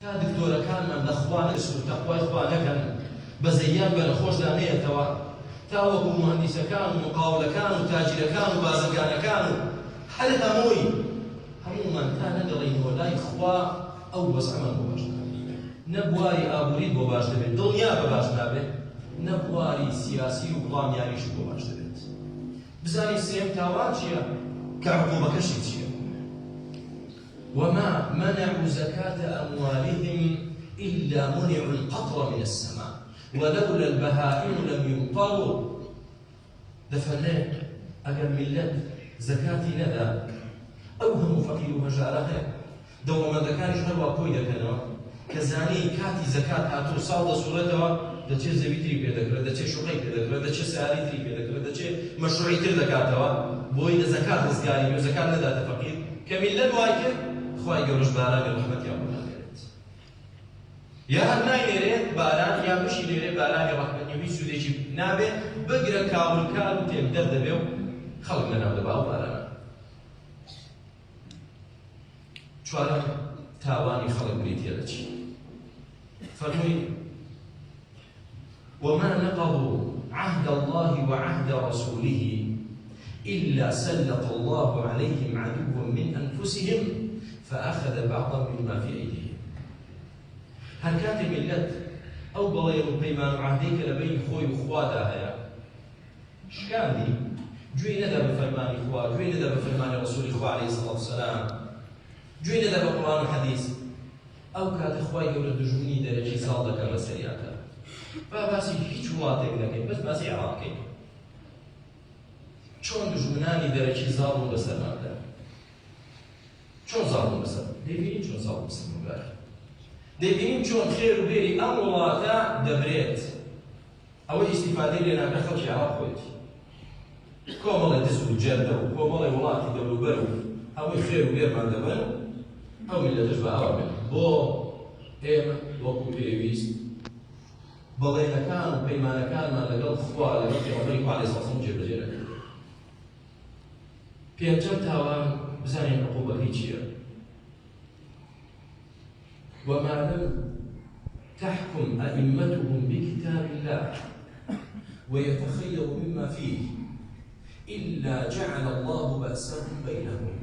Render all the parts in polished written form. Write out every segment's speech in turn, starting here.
تا دکتۆرەکانمان لە خوا نەسوور تەقوای خوا نەکەن بە زەیان بە نەخۆشدا نێتەوە تا وەکو مهندیسەکان و مقاولەکان و تاجرەکان و بازرگانەکان و هەر هەموومان تا نەگەڵێینەوە لای خوا ئەو وەزعمان بۆ باش نابێت نە بواری ئابووریت بۆ باش دەبێت دڵنیا بە باش نابێت نە بواری سیاسی و وڵامیانیش بۆ باش دەبێت بزانی سێم تاوان چییە کە عقوبەکەشی چییە وما منعوا زكاة أموالهم إلا منعوا القطر من السماء ولولا البهائم لم يمطروا دفنه أجل ملت زكاة ندى أوهم فقير ومجارها دوما ذكارش هروا كويدا كانوا كزاني كاتي زكاة هاتو صالة صورتها دچه زویتری پیدا کرد دچه شوقی پیدا کرد دچه سعادتری پیدا کرد دچه مشروعیتر دکاتوا بوی زکات رزگاری و زکات نداد فقیر کمیلت وایکر خواهی گورش باران رحمت یا بنا کرد یا هر نایره باران یا بشی نیره باران رحمت یا هیچ سودی چی نابه بگره کامل کار و تیم درد بیو خلق ننام دباو باران چوارم تاوانی خلق بریتیه دچی فرموی وما نقضوا عهد الله وعهد رسوله إلا سلط الله عليهم عدوا من أنفسهم فأخذ بعضا مما في أيديهم هل كانت ملت أو بغير بيمان عهديك لبين خوي وخواتها هيا شكان دي جوي ندى بفرمان إخوة جوي ندى بفرمان رسول إخوة عليه الصلاة والسلام جوي ندى بقرآن الحديث أو كانت إخوة يولد جوني درجي صادق الرساليات باسی هیچ وڵاتێک نەکەین بەس باسی عێراقین چۆن دژمنانی دەرەکی زاڵم بەسەرماندا چۆن زاڵم بەسەر دەبینین چۆن زاڵم بەسەرماندا دەبینین چۆن خێر و بێری ئەم وڵاتە دەبرێت ئەوەی ئیستیفادەی لێ ناکە خەڵکی عێراق خۆیەتی کۆمەڵێ دز و جەردە و کۆمەڵێ وڵاتی دەوروبەر و ئەوەی خێر و بێرمان دەبن ئەو میلەتەش بە ئەوە بێت بۆ ئێمە وەکو پێویست بەڵێنەکان و پەیمانەکانمان لەگەڵ خوا لەگەڵ پێغەمبەری خوا عەلەیهی سەڵام جێبەجێ دەکەین پێنجەم تاوان بزانین عقوبەکەی چییە وما لم تحكم أئمتهم بكتاب الله ويتخير مما فيه إلا جعل الله بأسهم بينهم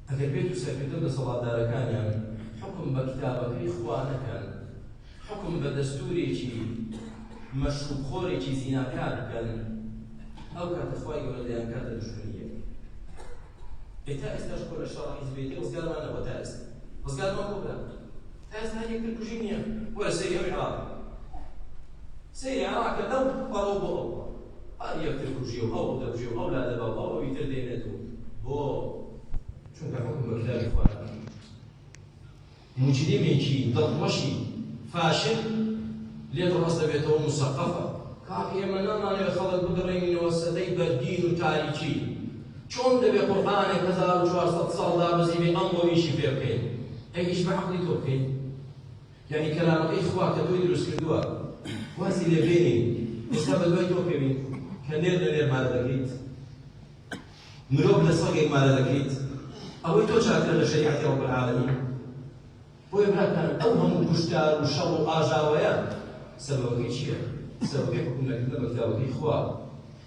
ئەگەر بێت و سەرکردن لە سەڵاتدارەکانیان حکم بە کتابەکەی خوا نەکەن حکم بە دەستورێکی مەشروبخۆرێکی زیناکار بکەن ئەو کاتە خوای گەورە دەیان کاتە دژمنیە ئێتا ئێستاش کۆ لە شەڕ حیزبێتی ڕزگارمان نەبووە تا ئێستا ڕزگارمان بۆ برا تا ئێستا هەر یەکتر کوژی نییە وەرە سەیری ئەو عێراق سەیری عێراقە ئەو پەڕۆ بۆ ئەو هەر یەکتر کوژی و ئەو دەکوژی و ئەو لا دەبا و ئەوەوی تر دێنێت و بۆ چونکە حکم بە کتابی خوا مجرمێکی دڵخۆشی فاشل لێت ڕاست دەبێتەوە مسەقەفە کاک ئێمە نامانەوێت خەڵک بگەڕێنینەوە سەدەی بەردین و تاریکی چۆن دەبێت قورئانێک 1400 ساڵ دابەزی بێ ئەمڕۆیشی پێ بکەین ئەیش بە عەقڵی تۆ بکەین یعنی کەلامەکەی خوا کە تۆی دروست کردووە وازی لێ بێنین ئێستا بە دوای تۆ پێبین کە نێر لە نێر مارە دەکەیت مرۆڤ لە سەگێک مارە دەکەیت ئەوەی تۆ چاکرە لە شەریعەتی ڕەب العالەمین بۆیە براکان ئەو هەموو کوشتار و شەڕ و ئاژاوەیە سەبەبەکەی چییە؟ سەبەبەکەی حکومەتکردن بە کتابەکەی خوا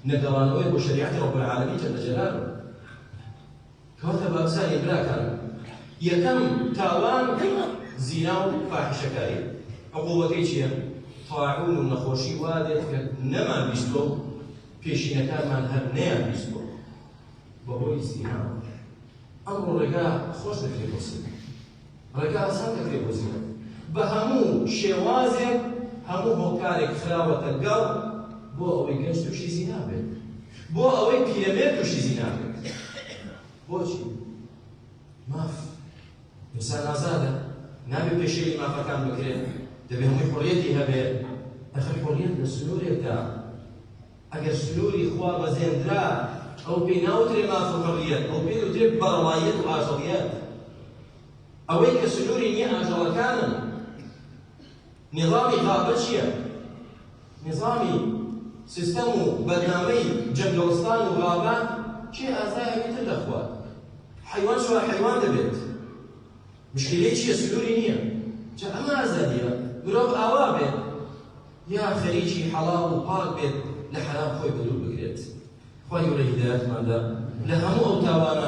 نەگەڕانەوەی بۆ شەریعەتی ڕەب العالەمین جەل جەلالوه کەواتە با بزانین براکان یەکەم تاوان زینا و فاحیشەکاری عقوبەکەی چییە؟ طاعون و نەخۆشی وا دێت کە نەمان بیستۆ پێشینەکانمان هەر نەیان بیستۆ بەهۆی زینا ئەمڕۆ ڕێگا خۆش دەکرێت بۆ سێ ڕێگا ئاسان دەکرێت بۆ زینا بە هەموو شێوازێک هەموو هۆکارێک خراوەتە گەڵ بۆ ئەوەی گەنج تووشی زینا بێت بۆ ئەوەی پیرەمێرد تووشی زینا بێت بۆچی؟ ماف ئینسان ئازادە نابێت پێشەی مافەکان بکرێت دەبێت هەمووی حۆریەتی هەبێت ئەخر حۆریەت لە سنوورێکدا ئەگەر سنووری خوا بەزێندرا ئەو پێی ناوترێ ماف و حۆریەت ئەو پێی دەوترێ بەڕەوایەت و ئاژەڵیەت ئەوەی کە سنووری نییە ئاژەڵەکانن نظامی غابە چییە؟ نظامی سیستەم و بەرنامەی جەنگەڵستان و غابان چێ ئازای هەبێتر لەخوا حیوان شوە حیوان دەبێت مشکلەی چییە؟ سنووری نییە. جا ئەمە ئازادیە. مرۆڤ ئاوا بێت یا خەریکی حەڵاڵ و پاک بێت لە حەرام خۆی بەدوور بگرێت. خوای گەورە هیدایەتماندا لە هەموو ئەو تاوانە